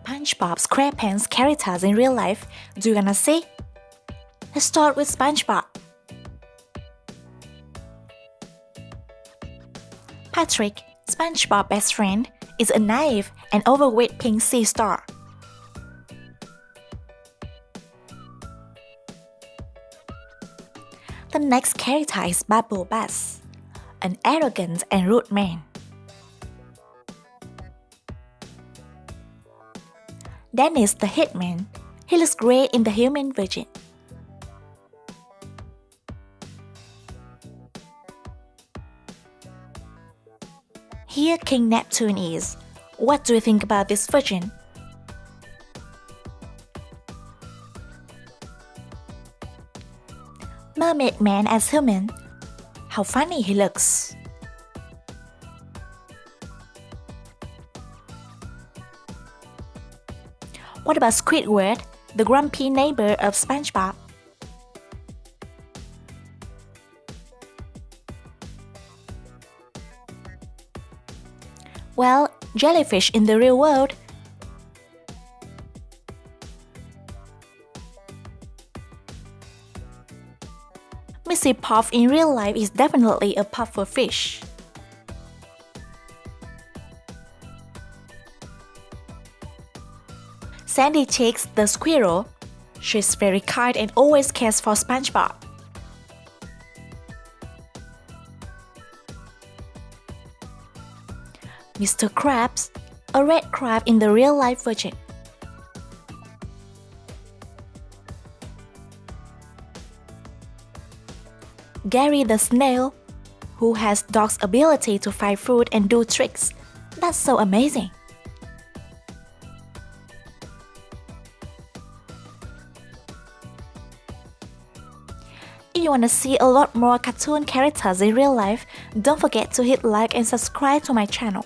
Spongebob Squarepants characters in real life. Do you wanna see? Let's start with Spongebob. Patrick, SpongeBob's best friend, is a naive and overweight pink sea star. The next character is Bubble Bass, an arrogant and rude man. Dennis the hitman. He looks great in the human version. Here King Neptune is. What do you think about this version? Mermaid Man as human. How funny he looks. What about Squidward, the grumpy neighbor of SpongeBob? Well, jellyfish in the real world. Missy Puff in real life is definitely a puffer fish. Sandy Cheeks the squirrel. She's very kind and always cares for SpongeBob. Mr. Krabs, a red crab in the real-life version. Gary the snail, who has dog's ability to find food and do tricks. That's so amazing. If you want to see a lot more cartoon characters in real life, don't forget to hit like and subscribe to my channel.